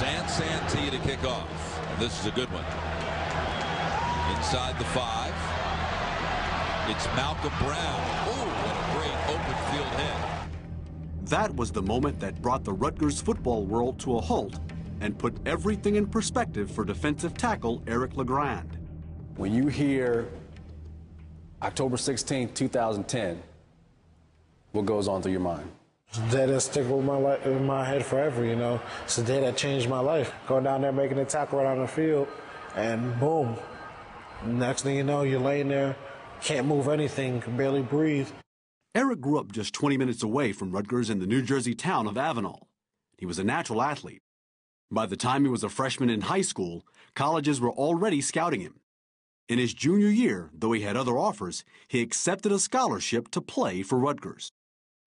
Santee to kick off. And this is a good one. Inside the 5. It's Malcolm Brown. Oh, what a great open field hit. That was the moment that brought the Rutgers football world to a halt and put everything in perspective for defensive tackle Eric LeGrand. When you hear October 16, 2010, what goes on through your mind? It's a day that stick with in my head forever, you know. It's a day that changed my life. Going down there, making a tackle right on the field, and boom. Next thing you know, you're laying there, can't move anything, can barely breathe. Eric grew up just 20 minutes away from Rutgers in the New Jersey town of Avenal. He was a natural athlete. By the time he was a freshman in high school, colleges were already scouting him. In his junior year, though he had other offers, he accepted a scholarship to play for Rutgers.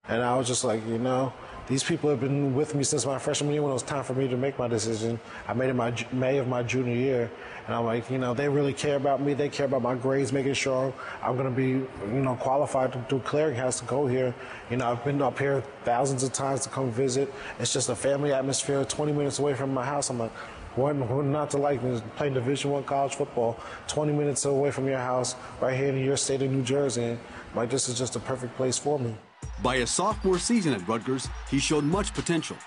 And I was just like, you know, these people have been with me since my freshman year when it was time for me to make my decision. I made it my May of my junior year. And I'm like, you know, they really care about me. They care about my grades, making sure I'm going to be, you know, qualified to do clearinghouse to go here. You know, I've been up here thousands of times to come visit. It's just a family atmosphere, 20 minutes away from my house. I'm like, what not to like playing Division I college football, 20 minutes away from your house, right here in your state of New Jersey. And like, this is just a perfect place for me. By his sophomore season at Rutgers, he showed much potential.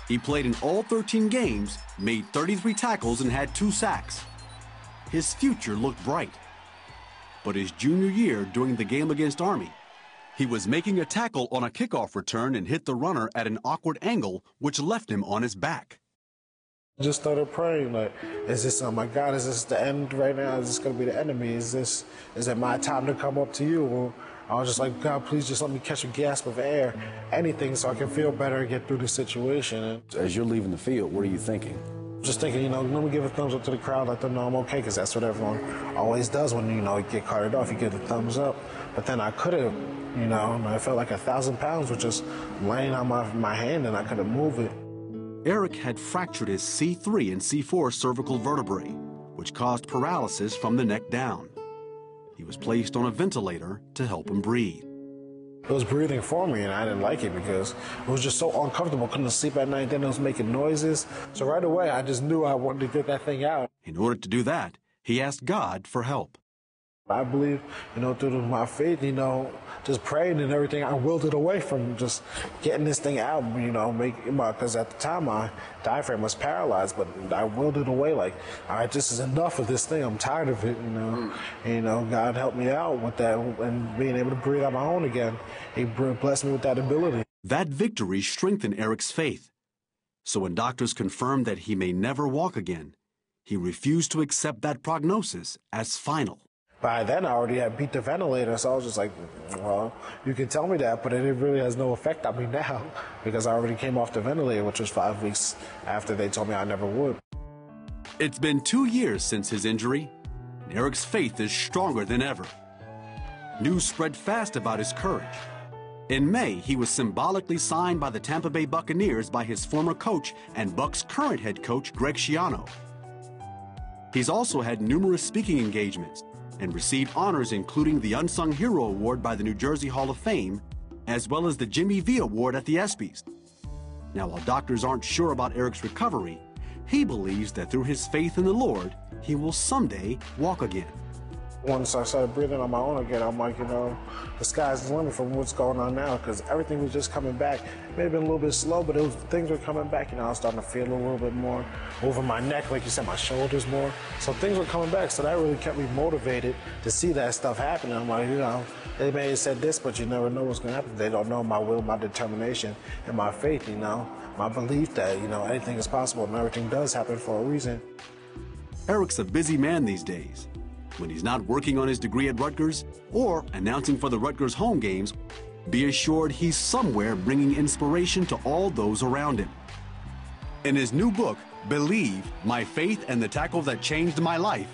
He played in all 13 games, made 33 tackles, and had 2 sacks. His future looked bright. But his junior year, during the game against Army, he was making a tackle on a kickoff return and hit the runner at an awkward angle, which left him on his back. I just started praying, like, is this, oh my God, is this the end right now? Is this going to be the enemy? Is it my time to come up to you? Or I was just like, God, please just let me catch a gasp of air, anything so I can feel better and get through the situation. As you're leaving the field, what are you thinking? Just thinking, you know, let me give a thumbs up to the crowd, let them know I'm okay, because that's what everyone always does when, you know, you get carted off, you give the thumbs up. But then I couldn't, you know, and I felt like 1,000 pounds was just laying on my hand and I couldn't move it. Eric had fractured his C3 and C4 cervical vertebrae, which caused paralysis from the neck down. He was placed on a ventilator to help him breathe. It was breathing for me, and I didn't like it because it was just so uncomfortable. Couldn't sleep at night, then it was making noises. So right away, I just knew I wanted to get that thing out. In order to do that, he asked God for help. I believe, you know, through my faith, you know, just praying and everything, I willed it away from just getting this thing out, you know, because at the time my diaphragm was paralyzed, but I willed it away like, all right, this is enough of this thing. I'm tired of it, you know. And, you know, God helped me out with that and being able to breathe on my own again. He blessed me with that ability. That victory strengthened Eric's faith. So when doctors confirmed that he may never walk again, he refused to accept that prognosis as final. By then, I already had beat the ventilator, so I was just like, well, you can tell me that, but it really has no effect on me now because I already came off the ventilator, which was 5 weeks after they told me I never would. It's been 2 years since his injury, and Eric's faith is stronger than ever. News spread fast about his courage. In May, he was symbolically signed by the Tampa Bay Buccaneers by his former coach and Bucs' current head coach, Greg Schiano. He's also had numerous speaking engagements and received honors including the Unsung Hero Award by the New Jersey Hall of Fame, as well as the Jimmy V Award at the ESPYs. Now, while doctors aren't sure about Eric's recovery, he believes that through his faith in the Lord, he will someday walk again. Once I started breathing on my own again, I'm like, you know, the sky's the limit from what's going on now because everything was just coming back. It may have been a little bit slow, but things were coming back. You know, I was starting to feel a little bit more over my neck, like you said, my shoulders more. So things were coming back, so that really kept me motivated to see that stuff happening. I'm like, you know, they may have said this, but you never know what's going to happen. They don't know my will, my determination, and my faith, you know, my belief that, you know, anything is possible and everything does happen for a reason. Eric's a busy man these days. When he's not working on his degree at Rutgers or announcing for the Rutgers home games, be assured he's somewhere bringing inspiration to all those around him. In his new book, Believe, My Faith and the Tackle That Changed My Life,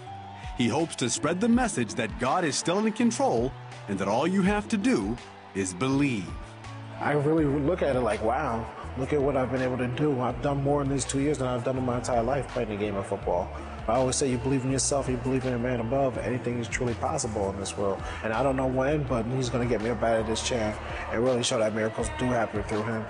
he hopes to spread the message that God is still in control and that all you have to do is believe. I really look at it like, wow, look at what I've been able to do. I've done more in these 2 years than I've done in my entire life playing the game of football. I always say you believe in yourself, you believe in a man above, anything is truly possible in this world. And I don't know when, but he's going to get me up out of this chair and really show that miracles do happen through him.